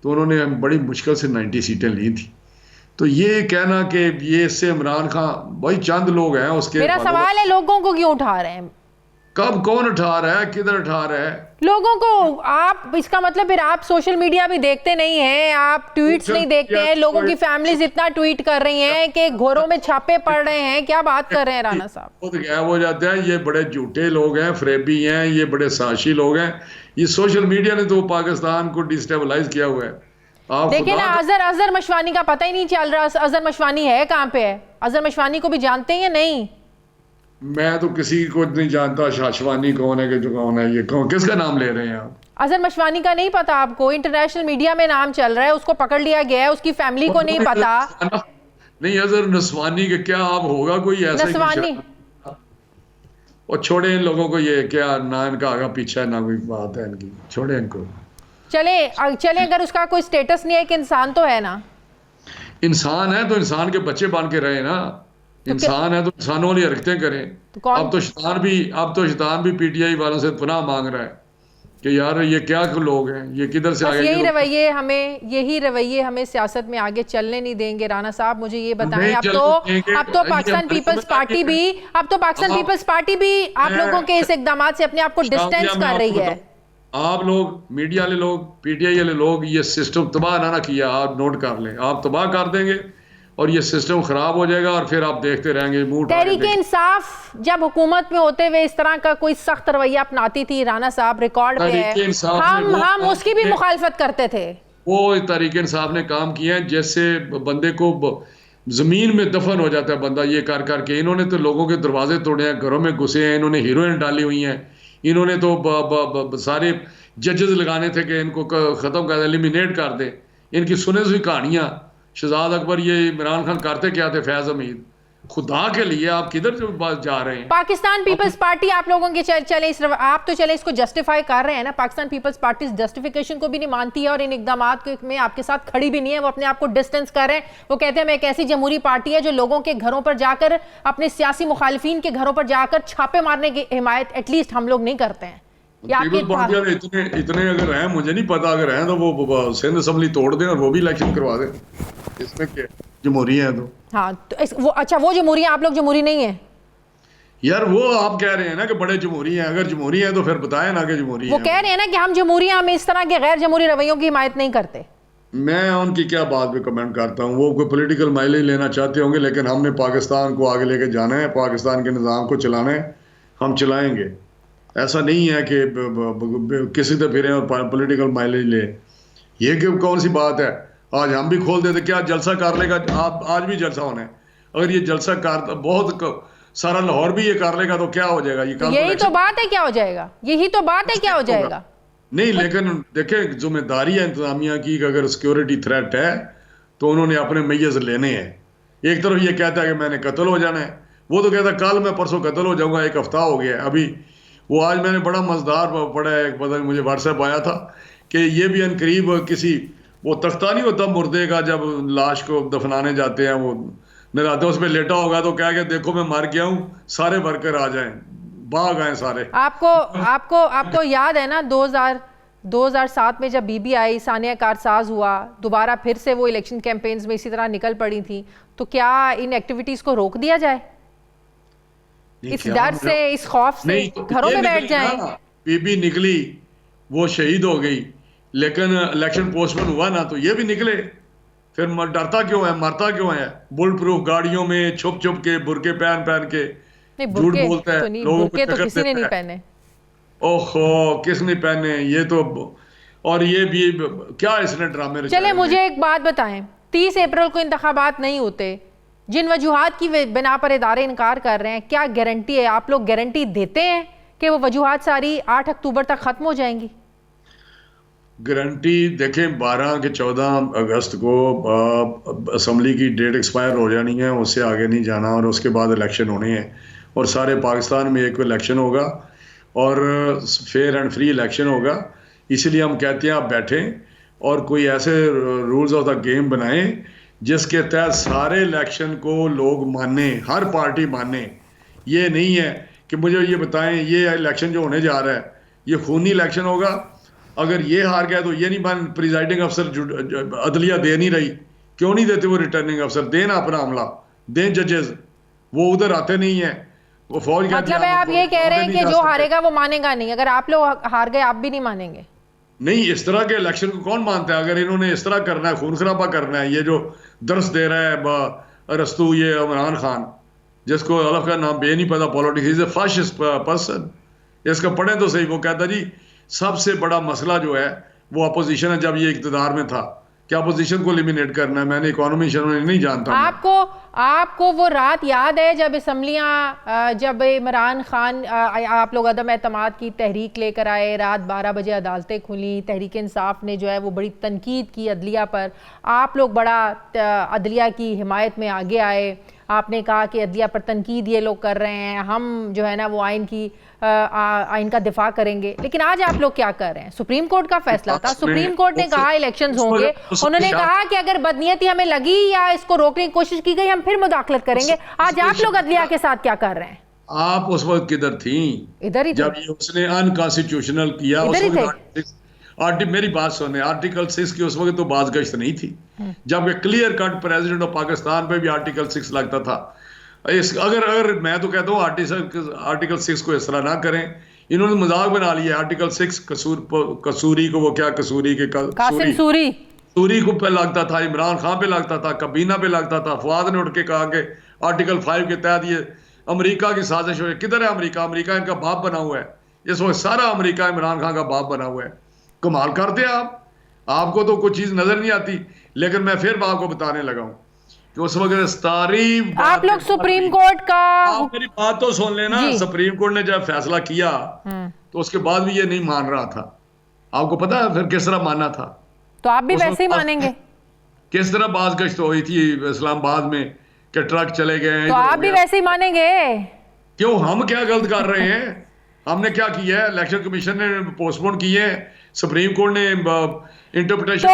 तो उन्होंने बड़ी मुश्किल से 90 सीटें ली थी। तो ये कहना कि ये इससे इमरान खान, भाई चंद लोग हैं उसके। मेरा सवाल है, लोगों को क्यों उठा रहे हैं? कब, कौन उठा रहा है, किधर उठा रहा है लोगों को? आप इसका मतलब फिर आप सोशल मीडिया भी देखते नहीं हैं, आप ट्वीट्स नहीं देखते हैं, लोगों की फैमिलीज इतना ट्वीट कर रही हैं कि घरों में छापे पड़ रहे हैं, क्या बात कर रहे हैं राना साहब? खुद गायब हो जाते हैं। ये बड़े झूठे लोग हैं, फरेबी हैं, ये बड़े साजिशी लोग हैं। ये सोशल मीडिया ने तो पाकिस्तान को डिस्टेबलाइज किया हुआ है। देखिए ना, अजहर मशवानी का पता ही नहीं चल रहा। अजहर मशवानी है कहाँ पे है? अजहर मशवानी को भी जानते हैं या नहीं? मैं तो किसी को नहीं जानता शाशवानी कौन है कि जो कौन है, ये कौन, किसका नाम ले रहे हैं आप? अजहर मशवानी का नहीं पता आपको? इंटरनेशनल मीडिया में नाम चल रहा है, उसको पकड़ लिया गया है, उसकी फैमिली को नहीं पता। नहीं अजहर नस्वानी के क्या आप होगा कोई ऐसा ही नस्वानी कुछ? और छोड़े इन लोगों को, ये क्या ना इनका आगा पीछा ना कोई बात है इनकी, छोड़े इनको। चले अगर उसका कोई स्टेटस नहीं है, एक इंसान तो है ना। इंसान है तो इंसान के बच्चे बन के रहे ना, इंसान है तो इंसानों वाली हरकतें करें। तो कौन? अब तो शैतान भी पीटीआई वालों से पनाह मांग रहा है कि यार ये क्या लोग हैं, ये किधर से आ गए। यही रवैये हमें सियासत में आगे चलने नहीं देंगे। राना साहब मुझे ये बताएं, अब तो पाकिस्तान पीपल्स पार्टी भी आप लोगों के इस इकदाम से अपने आप को डिस्टेंस कर रही है। आप लोग मीडिया वाले लोग, पीटीआई वाले लोग, ये सिस्टम तबाह ना किया, आप नोट कर लें, आप तबाह कर देंगे और ये सिस्टम खराब हो जाएगा और फिर आप देखते रहेंगे। तहरीके इंसाफ जब हुकूमत में होते हुए इस तरह का कोई सख्त रवैया अपनाती थी, राना साहब रिकॉर्ड पे है, हम उसकी भी मुखालफत करते थे। वो तहरीके इंसाफ ने काम किया है, जैसे बंदे को जमीन में दफन हो जाता है बंदा ये कर करके। इन्होंने तो लोगों के दरवाजे तोड़े हैं, घरों में घुसे हैं, इन्होंने हीरोइन डाली हुई हैं, इन्होंने तो सारे जजेस लगाने थे कि इनको खत्म कर, एलिमिनेट कर दे। इनकी सुने हुई कहानियां, शहजाद अकबर, ये इमरान खान करते क्या थे, फैज हमीद, खुदा के लिए आप किधर जा रहे हैं? पाकिस्तान पीपल्स पार्टी आप लोगों के आप तो चले इसको जस्टिफाई कर रहे हैं ना। पाकिस्तान पीपल्स पार्टी इस जस्टिफिकेशन को भी नहीं मानती है और इन इकदाम में आपके साथ खड़ी भी नहीं है। वो अपने आप को डिस्टेंस कर रहे हैं। वो कहते हैं मैं एक ऐसी जमहूरी पार्टी है जो लोगों के घरों पर जाकर, अपने सियासी मुखालिफिन के घरों पर जाकर छापे मारने की हिमायत एटलीस्ट हम लोग नहीं करते हैं। इतने अगर हैं, मुझे नहीं पता, अगर हैं तो वो सिंध असम्बली तोड़ दें और वो भी इलेक्शन करवा दें। इसमें क्या जमहूरी है तो? हाँ तो वो जमहूरी है, आप लोग जमहूरी नहीं है यार। वो आप कह रहे हैं ना कि बड़े जमहूरी हैं, अगर जमहूरी है तो फिर बताएं ना कि जमहूरी है। वो कह रहे हैं ना कि हम जमहूरी हैं, हम इस तरह के गैर जमहूरी रवैयों की हिमायत नहीं करते। मैं उनकी क्या बात पे कमेंट करता हूँ, वो कोई पॉलिटिकल माइलेज लेना चाहते होंगे, लेकिन हमने पाकिस्तान को आगे लेके जाना है, पाकिस्तान के निज़ाम को चलाना है, हम चलाएंगे। ऐसा नहीं है कि किसी से फिरें और पॉलिटिकल माइलेज ले। ये कौन सी बात है? आज हम भी खोल देते, क्या जलसा कर लेगा? आप आज भी जलसा होना है, अगर ये जलसा कर बहुत सारा लाहौर भी ये कर लेगा तो क्या हो जाएगा? यही तो बात है, क्या हो जाएगा? यही तो बात है, क्या हो जाएगा? नहीं, लेकिन देखें जिम्मेदारी है इंतजामिया की कि अगर सिक्योरिटी थ्रेट है तो उन्होंने अपने मैयज लेने हैं। एक तरफ ये कहता है कि मैंने कत्ल हो जाना है, वो तो कहता है कल मैं परसों कत्ल हो जाऊंगा, एक हफ्ता हो गया अभी। वो आज मैंने बड़ा मजेदार पढ़ा है, एक पता मुझे व्हाट्सएप आया था कि ये भी अनकरीब किसी, वो तख्ता नहीं होता मुर्दे का, जब लाश को दफनाने जाते हैं वो नराते, उस पर लेटा होगा तो क्या देखो मैं मर गया हूँ, सारे वर्कर आ जाएं, भाग आए सारे। आपको याद है ना 2007 में जब BBI सानिया कारसाज हुआ, दोबारा फिर से वो इलेक्शन कैंपेन्स में इसी तरह निकल पड़ी थी, तो क्या इन एक्टिविटीज को रोक दिया जाए? इस डर से, इस खौफ से घरों में बैठ जाएं। बीबी निकली, वो शहीद हो गई, लेकिन इलेक्शन पोस्टपोन हुआ ना, तो ये भी निकले, फिर डरता क्यों है, मरता क्यों है? बुलेट प्रूफ गाड़ियों में छुप के, बुरके पहन के झूठ बोलता है, लोगों को तो किसी ने नहीं पहने। ओहो, किसने पहने? ये तो, और ये भी क्या इसने ड्रामे। चले मुझे एक बात बताएं, 30 अप्रैल को इंतखाबात नहीं होते, जिन वजूहात की बिना पर इदारे इनकार कर रहे हैं, क्या गारंटी है, आप लोग गारंटी देते हैं कि वो वजूहात सारी 8 अक्टूबर तक खत्म हो जाएंगी? गारंटी देखें, 12 के 14 अगस्त को असम्बली की डेट एक्सपायर हो जानी है, उससे आगे नहीं जाना, और उसके बाद इलेक्शन होने हैं और सारे पाकिस्तान में एक इलेक्शन होगा और फेयर एंड फ्री इलेक्शन होगा। इसलिए हम कहते हैं आप बैठें और कोई ऐसे रूल्स ऑफ द गेम बनाएं जिसके तहत सारे इलेक्शन को लोग माने, हर पार्टी माने। ये नहीं है कि मुझे ये बताएं ये इलेक्शन जो होने जा रहा है ये खूनी इलेक्शन होगा, अगर ये हार गया तो ये नहीं मान, प्रिजाइडिंग अफसर अदलिया दे नहीं रही, क्यों नहीं देते वो रिटर्निंग अफसर? दें ना अपना अमला, दें जजेस, वो उधर आते नहीं है, वो फौज का। मतलब आप ये कह रहे हैं कि जो हारेगा वो मानेगा नहीं, अगर आप लोग हार गए आप भी नहीं मानेंगे? नहीं, इस तरह के इलेक्शन को कौन मानता है? अगर इन्होंने इस तरह करना है, खून खराबा करना है, ये जो दर्स दे रहा है रस्तू, ये इमरान खान, जिसको अलग का नाम बे नहीं पता, politics is a fascist person, इसका पढ़े तो सही। वो कहता जी सबसे बड़ा मसला जो है वो अपोजिशन है, जब ये इक़्तिदार में था, क्या अपोजिशन को एलिमिनेट करना है? मैंने इकोनॉमी नहीं जानता। आपको वो रात याद है जब असम्बलियाँ, जब इमरान खान, आप लोग अदम एतमाद की तहरीक लेकर आए, रात 12 बजे अदालतें खुली, तहरीक इंसाफ ने जो है वो बड़ी तनकीद की अदलिया पर, आप लोग बड़ा अदलिया की हिमायत में आगे आए, आपने कहा कि अदलिया पर तनकीद ये लोग कर रहे हैं, हम जो है ना वो आइन का दिफा करेंगे। लेकिन आज आप लोग क्या कर रहे हैं? सुप्रीम कोर्ट का फैसला था, सुप्रीम कोर्ट ने कहा इलेक्शंस होंगे, उन्होंने कहा कि अगर बदनीयती हमें लगी या इसको रोकने की कोशिश की गई हम फिर मुदाखलत करेंगे। आज आप लोग अदलिया के साथ क्या कर रहे हैं? आप उस वक्त किधर थी? इधर ही जब ये उसने अनकॉन्स्टिट्यूशनल किया, मेरी बात सुने, आर्टिकल 6 की उस वक्त तो बाज़गश्त नहीं थी, जबकि clear cut president of Pakistan पे भी आर्टिकल 6 लगता था। अगर मैं तो कहता हूँ आर्टिकल 6 को इस तरह ना करें, इन्होंने मजाक बना लिया। आर्टिकल 6 कसूरी को, वो क्या कसूरी के कासिम सूरी को पे लगता था, इमरान खान पे लगता था, कबीना पे लगता था। फवाद ने उठ के कहा कि आर्टिकल 5 के तहत ये अमेरिका की साजिश हो। किधर है अमेरिका? अमेरिका इनका बाप बना हुआ है, इस वक्त सारा अमेरिका इमरान खान का बाप बना हुआ है। कमाल करते हैं आप, आपको तो कुछ चीज नजर नहीं आती। लेकिन मैं फिर आपको बताने लगा हूं कि उस वक्त आप लोग सुप्रीम कोर्ट का, आप मेरी बात तो सुन लेना। सुप्रीम कोर्ट ने जब फैसला किया तो उसके बाद भी ये नहीं मान रहा था। आपको पता है फिर किस तरह मानना था? तो आप भी वैसे ही मानेंगे? किस तरह बाज़गश्त हुई थी इस्लामाबाद में कि ट्रक चले गए, तो आप भी वैसे ही मानेंगे? क्यों? हम क्या गलत कर रहे हैं? हमने क्या किया है? इलेक्शन कमीशन ने पोस्टपोन किए, सुप्रीम कोर्ट ने इंटरप्रिटेशन। तो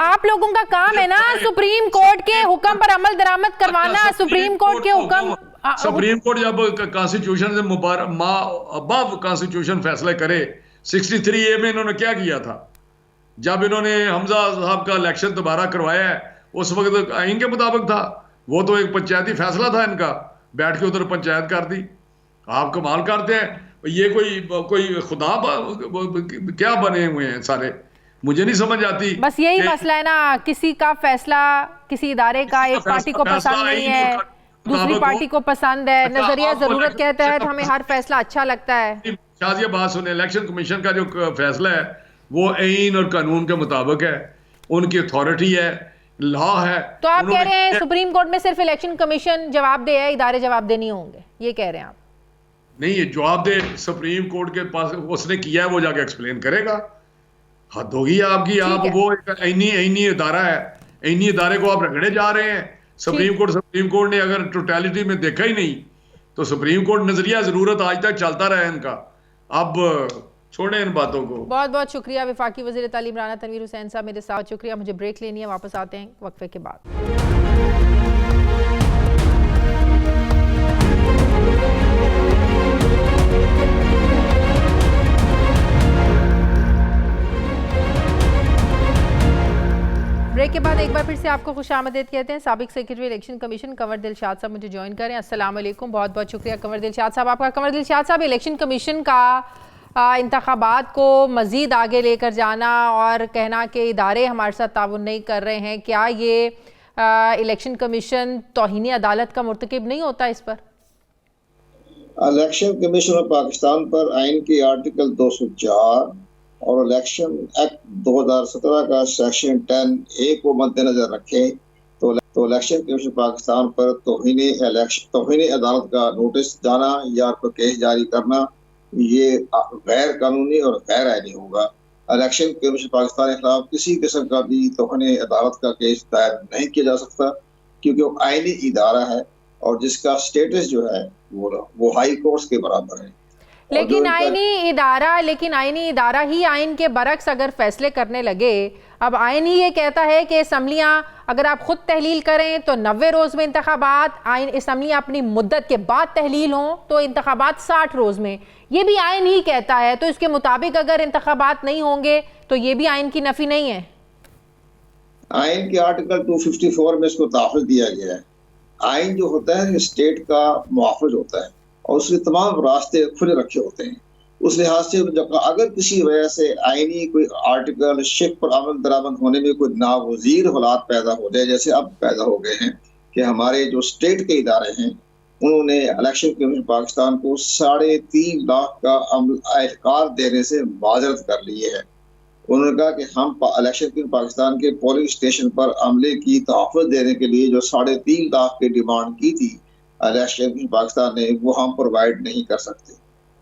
आप लोगों का काम है ना सुप्रीम कोर्ट के हुक्म पर अमल दरामद करवाना। सुप्रीम कोर्ट के हुक्म, सुप्रीम कोर्ट जब कॉन्स्टिट्यूशन से अबव कॉन्स्टिट्यूशन फैसले करे, 63A में इन्होंने क्या किया था? जब इन्होंने हमजा साहब का इलेक्शन दोबारा करवाया है, उस वक्त आइन के मुताबिक था, वो तो एक पंचायती फैसला था इनका, बैठ के उधर पंचायत कर दी। आप कमाल करते हैं, ये कोई खुदा क्या बने हुए हैं सारे, मुझे नहीं समझ आती। बस यही मसला है ना, किसी का फैसला किसी इदारे का एक पार्टी को पसंद नहीं है, दूसरी पार्टी को पसंद है। नजरिया जरूरत के तहत हमें हर फैसला अच्छा लगता है। शाजिया बात सुने, इलेक्शन कमीशन का जो फैसला है वो आइन और कानून के मुताबिक है, उनकी अथॉरिटी है, लॉ है। तो आप कह रहे हैं सुप्रीम कोर्ट में सिर्फ इलेक्शन कमीशन जवाबदह है, इदारे जवाबदेह नहीं होंगे, ये कह रहे हैं आप? नहीं, ये जवाबदेह सुप्रीम कोर्ट के पास उसने किया है, वो जाके एक्सप्लेन करेगा। हद होगी आपकी। आप वो ऐनी इदारा है, ऐनी इदारे को आप रगड़े जा रहे हैं। सुप्रीम कोर्ट ने अगर टोटलिटी में देखा ही नहीं तो सुप्रीम कोर्ट नजरिया जरूरत आज तक चलता रहा है इनका। अब छोड़े इन बातों को। बहुत बहुत शुक्रिया वफाकी वज़ीर तालीम राना तनवीर हुसैन साहब मेरे साथ। शुक्रिया। मुझे ब्रेक लेनी है, वापस आते हैं वक्फे के बाद। ब्रेक के बाद एक बार फिर से आपको खुशामदीद कहते हैं। साबिक secretary election commission Kanwar Dilshad साहब मुझे ज्वाइन करें। अस्सलाम वालेकुम, बहुत बहुत शुक्रिया कंवर दिलशाद साहब आपका। कंवर दिलशाद साहब, इलेक्शन कमीशन का इंतखाबात को मज़ीद आगे लेकर जाना और कहना कि इदारे हमारे साथ ताउन नहीं कर रहे हैं, क्या ये इलेक्शन कमीशन तौहीन अदालत का मुर्तकिब नहीं होता? इस पर इलेक्शन कमीशन ऑफ पाकिस्तान पर आइन के आर्टिकल 204 और इलेक्शन एक्ट 2017 का सेक्शन 10A को मद्देनजर रखें तो इलेक्शन कमीशन पाकिस्तान पर तौहीन अदालत का नोटिस जाना या केस जारी करना ये गैर कानूनी और गैर आईनी होगा। इलेक्शन कमीशन पाकिस्तान के खिलाफ किसी किस्म का भी तौहीन अदालत का केस दायर नहीं किया जा सकता, क्योंकि वो आईनी इदारा है और जिसका स्टेटस जो है वो हाई कोर्ट के बराबर है। लेकिन आईनी इदारा ही आइन के बरक्स अगर फैसले करने लगे, अब आइन ही ये कहता है कि असम्बलियाँ अगर आप खुद तहलील करें तो 90 रोज़ में इंतखाबात, आइन असम्बलियाँ अपनी मुद्दत के बाद तहलील हों तो इंतखाबात 60 रोज़ में, ये भी आइन ही कहता है। तो इसके मुताबिक अगर इंतखाबात नहीं होंगे तो ये भी आइन की नफी नहीं है। आइन के आर्टिकल 254 में इसको दाखिल दिया गया है। आइन जो होता है स्टेट का मुआफ़िज होता है और उसके तमाम रास्ते खुले रखे होते हैं। उस लिहाज से अगर किसी वजह से आईनी कोई आर्टिकल शिक पर अमल दरामद होने में कोई नागुज़ीर हालात पैदा हो जाए, जैसे अब पैदा हो गए हैं कि हमारे जो स्टेट के इदारे हैं उन्होंने इलेक्शन कमीशन पाकिस्तान को 3.5 लाख का अहलकार देने से माजरत कर ली है, उन्होंने कहा कि हम इलेक्शन के पाकिस्तान के पोलिंग स्टेशन पर अमले की तहफ़्फ़ुज़ देने के लिए जो 3.5 लाख की डिमांड की थी इलेक्शन की पाकिस्तान ने, वो हम प्रोवाइड नहीं कर सकते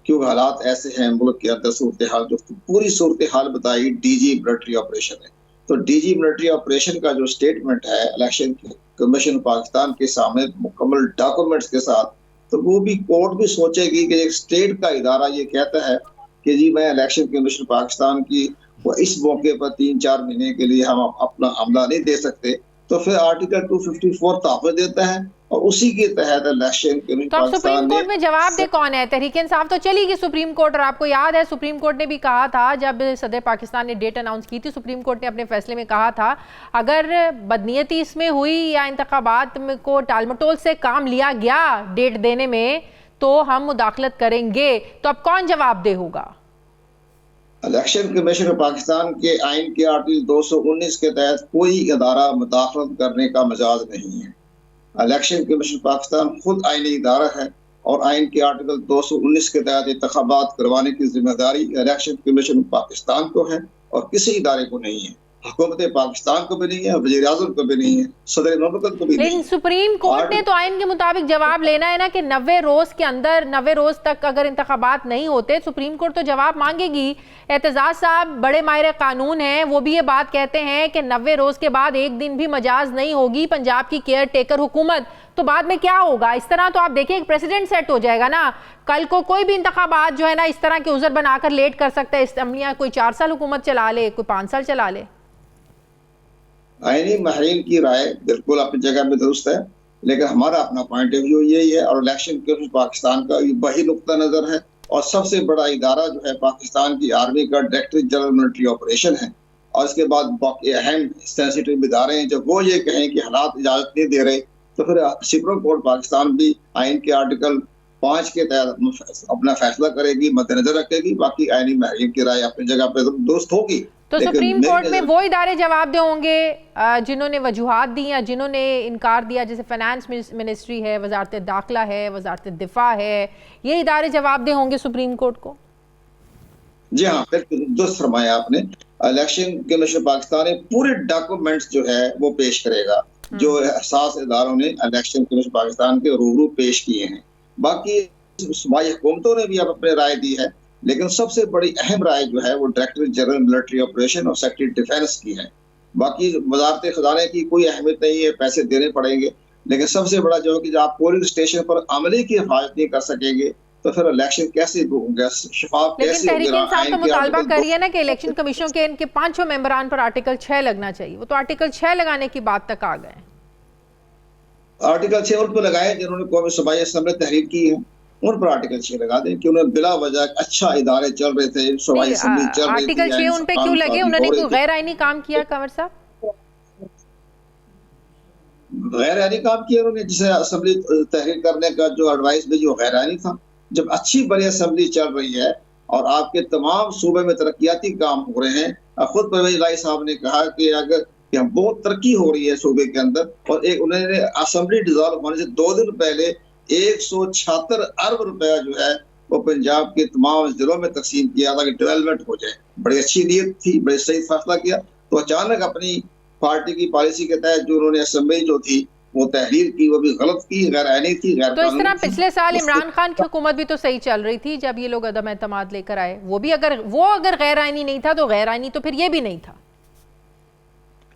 क्योंकि हालात ऐसे हैं मुल्क के अंदर। सूरत हाल जो पूरी सूरत हाल बताई डीजी मिलिट्री ऑपरेशन है, तो डीजी मिलिट्री ऑपरेशन का जो स्टेटमेंट है इलेक्शन कमीशन पाकिस्तान के सामने मुकम्मल डॉक्यूमेंट्स के साथ, तो वो भी कोर्ट भी सोचेगी कि एक स्टेट का इदारा ये कहता है कि जी मैं इलेक्शन कमीशन पाकिस्तान की वो इस मौके पर 3-4 महीने के लिए हम अपना अमला नहीं दे सकते, तो फिर आर्टिकल 254 तहफ़्फ़ुज़ देता है और उसी के तहत इलेक्शन कमीशन तो अब पाकिस्तान सुप्रीम कोर्ट में जवाब दे कौन है? तहरीक इंसाफ तो चली गई सुप्रीम कोर्ट, और आपको याद है सुप्रीम कोर्ट ने भी कहा था जब सदर पाकिस्तान ने डेट अनाउंस की थी, सुप्रीम कोर्ट ने अपने फैसले में कहा था अगर बदनीयती इसमें हुई या इंतखाबात को टालमटोल से काम लिया गया डेट देने में तो हम मुदाखलत करेंगे। तो अब कौन जवाब दे होगा? इलेक्शन कमीशन पाकिस्तान के आइन के आर्टिकल 219 के तहत कोई इदारा मुदाखलत करने का मजाज नहीं है। इलेक्शन कमीशन पाकिस्तान खुद आईनी इदारा है और आइन के आर्टिकल 219 के तहत इंतखाबात करवाने की जिम्मेदारी इलेक्शन कमीशन पाकिस्तान को है और किसी इदारे को नहीं है। हुकूमत पाकिस्तान को भी नहीं है, वज़ीर-ए-आज़म को भी नहीं है, सदर मुमलिकत को भी नहीं है। लेकिन सुप्रीम कोर्ट ने तो आइन के मुताबिक जवाब लेना है ना कि 90 रोज के अंदर 90 रोज तक अगर इंतखाबात नहीं होते सुप्रीम कोर्ट तो जवाब मांगेगी। एतजाज साहब बड़े माहिर कानून हैं, वो भी ये बात कहते हैं कि 90 रोज के बाद एक दिन भी मजाज नहीं होगी पंजाब की केयर टेकर हुकूमत, तो बाद में क्या होगा? इस तरह तो आप देखें एक प्रेसिडेंट सेट हो जाएगा ना, कल को कोई भी इंतखाबात जो है ना इस तरह के उज़र बनाकर लेट कर सकता है। असम्बलियाँ कोई 4 साल हुकूमत चला ले, कोई 5 साल चला ले। आईनी माहिरीन की राय बिल्कुल अपनी जगह में दुरुस्त है, लेकिन हमारा अपना पॉइंट ऑफ व्यू यही है और इलेक्शन कमीशन पाकिस्तान का वही नुक्ता नजर है और सबसे बड़ा इदारा जो है पाकिस्तान की आर्मी का डायरेक्टर जनरल मिलिट्री ऑपरेशन है और इसके बाद बाकी अहम सेंसिटिव इदारे हैं जब वो ये कहें कि हालात इजाजत नहीं दे रहे तो फिर सुप्रीम कोर्ट पाकिस्तान भी आइन के आर्टिकल 5 के तहत अपना फैसला करेगी, मद्देनजर रखेगी। बाकी आईनी माहिरीन की राय अपनी जगह पर दुरुस्त होगी। तो सुप्रीम कोर्ट में वो इदारे जवाब दे होंगे जिन्होंने वजूहात दी या जिन्होंने इनकार दिया, जैसे फाइनेंस मिनिस्ट्री है, वजारत दाखिला है, वजारत दिफा है, ये इदारे जवाब दे होंगे सुप्रीम कोर्ट को। जी हाँ, बिल्कुल दुरुस्त फरमाया आपने। इलेक्शन कमीशन पाकिस्तान पूरे डॉक्यूमेंट्स जो है वो पेश करेगा जो हसास इदारों ने इलेक्शन कमीशन पाकिस्तान के रूबरू पेश किए हैं। बाकी सूबाई हुकूमतों ने भी अब अपनी राय दी है, लेकिन सबसे बड़ी अहम राय जो है वो डायरेक्टर जनरल मिलिट्री ऑपरेशन और सेक्रेटरी डिफेंस की है। बाकी वजारत खजाने की कोई अहमियत नहीं है, पैसे देने पड़ेंगे, लेकिन सबसे बड़ा जो है कि जब आप पोलिंग स्टेशन पर अमले की हिफाजत नहीं कर सकेंगे तो फिर इलेक्शन कैसे होगा, शफाफ कैसे होगा? लेकिन तहरीक इंसाफ तो मुतालबा कर रही है ना कि इलेक्शन कमीशन के इनके 5 मेंबरान पर आर्टिकल 6 लगना चाहिए, वो तो आर्टिकल 6 लगाने की बात तक आ गए। आर्टिकल 6 उन पर लगाए जिन्होंने कौमी सूबाई असम्बली तहरीर की है, उन पर आर्टिकल 6 लगा दें कि उन्हें बिला वजह अच्छा इदारे चल रहे थे, सूबाई असम्बली चल रही थी। आर्टिकल 6 उन पे क्यों लगे? उन्होंने कोई गैर आईनी काम किया कंवर साहब? गैर आईनी काम किया उन्होंने, जिसे असम्बली तहरीर करने का जो एडवाइस भी जो गैर आईनी था। जब अच्छी बड़ी असम्बली चल रही है और आपके तमाम सूबे में तरक्याती काम हो रहे हैं, खुद परवेज इलाही साहब ने कहा कि अगर बहुत तरक्की हो रही है सूबे के अंदर, और एक उन्होंने असम्बली डिसॉल्व होने से 2 दिन पहले 176 अरब रुपया जो है वो पंजाब के तमाम जिलों में तकसीम किया ताकि डेवलपमेंट हो जाए। बड़ी अच्छी नीयत थी, बड़े सही फैसला किया। तो अचानक अपनी पार्टी की पॉलिसी के तहत जो उन्होंने असम्बली जो थी वो तहरीर की, वो भी गलत की, गैर आईनी थी, गैर तो इस तरह पिछले साल इमरान खान की हुकूमत भी तो सही चल रही थी जब ये लोग अदम एतमाद लेकर आए, वो अगर गैर आईनी नहीं था तो गैर आईनी तो फिर ये भी नहीं था।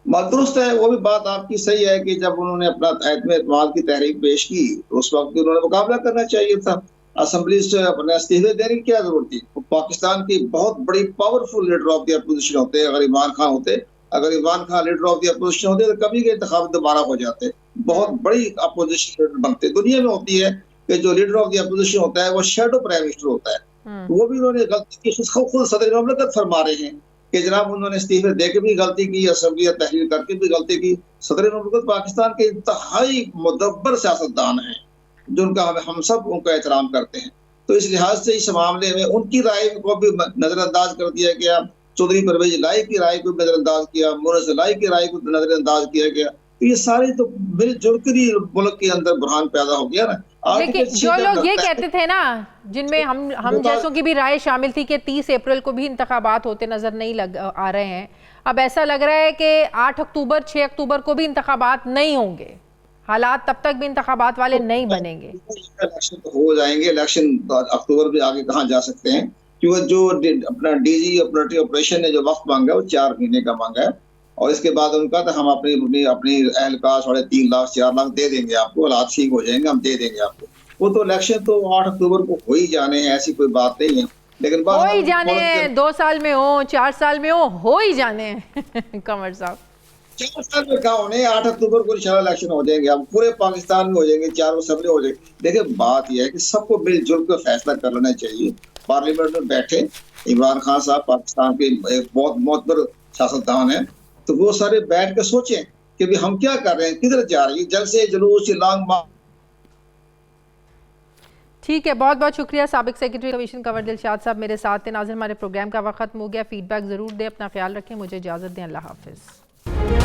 दुरुस्त है, वो भी बात आपकी सही है कि जब उन्होंने अपना एतम एतमाद की तहरीक पेश की तो उस वक्त उन्होंने मुकाबला करना चाहिए था। असम्बली से अपने इस्तीफे देने की क्या जरूरत थी? पाकिस्तान की बहुत बड़ी powerful leader of the opposition होते अगर इमरान खान होते। अगर Imran Khan leader of the opposition होते तो कभी के इंतखाब दोबारा हो जाते, बहुत बड़ी अपोजिशन लीडर बनते। दुनिया में होती है कि जो लीडर ऑफ द अपोजिशन होता है वो शैडो प्राइम मिनिस्टर होता है। वो भी उन्होंने गलती की, खुद सदर मुमलिकत फरमा रहे हैं कि जनाब उन्होंने इस्तीफे देके भी गलती की, असम्बली तहरीर करके भी गलती की। सदर मुमलिकत पाकिस्तान के इंतहाई मुदब्बर सियासतदान हैं जिनका हम सब उनका एहतराम करते हैं। तो इस लिहाज से इस मामले में उनकी राय को भी नजरअंदाज कर दिया गया, चौधरी परवेज इलाही की राय को भी नजरअंदाज किया, मोरस इलाही की राय को नजरअंदाज किया गया। तो ये सारे तो मिलजुल कर ही मुल्क के अंदर बुरहान पैदा हो गया ना लेकिन जो लोग ये कहते थे ना, जिनमें हम जैसों की भी राय शामिल थी कि 30 अप्रैल को भी इंतखाबात होते नजर नहीं आ रहे हैं, अब ऐसा लग रहा है कि 8 अक्टूबर 6 अक्टूबर को भी इंतखाबात नहीं होंगे, हालात तब तक भी इंतखाबात वाले नहीं बनेंगे। इलेक्शन तो हो जाएंगे, इलेक्शन अक्टूबर भी आगे कहाँ जा सकते हैं, क्योंकि जो अपना डीजी ऑपरेशन ने जो वक्त मांगा है वो 4 महीने का मांगा है, और इसके बाद उनका तो हम अपनी एहलकार 3.5 लाख 4 लाख दे देंगे आपको, हालात ठीक हो जाएंगे, हम दे देंगे आपको। वो तो इलेक्शन तो 8 अक्टूबर को हो ही जाने हैं, ऐसी कोई बात नहीं है, लेकिन हो ही जाने हैं, 2 साल में हो 4 साल में हो ही जाने हैं। कंवर साहब 4 साल में कहा होने, 8 अक्टूबर को इंशाल्लाह इलेक्शन हो जाएंगे, अब पूरे पाकिस्तान में हो जाएंगे, 4 असेंबली हो जाएगी। देखिए बात यह है कि सबको मिलजुल कर फैसला कर लेना चाहिए। पार्लियामेंट में बैठे इमरान खान साहब पाकिस्तान के एक बहुत मोतबर सियासतदान है, तो वो सारे बैठ कर सोचें कि भी हम क्या कर रहे हैं, किधर जा रही है, जलसे जुलूस लॉन्ग मार्च। ठीक है, बहुत बहुत शुक्रिया साबिक सेक्रेटरी कमीशन कंवर दिलशाद साहब मेरे साथ थे। नाज़रीन, हमारे प्रोग्राम का वक्त खत्म हो गया, फीडबैक ज़रूर दें, अपना ख्याल रखें, मुझे इजाज़त दें, अल्लाह हाफिज़।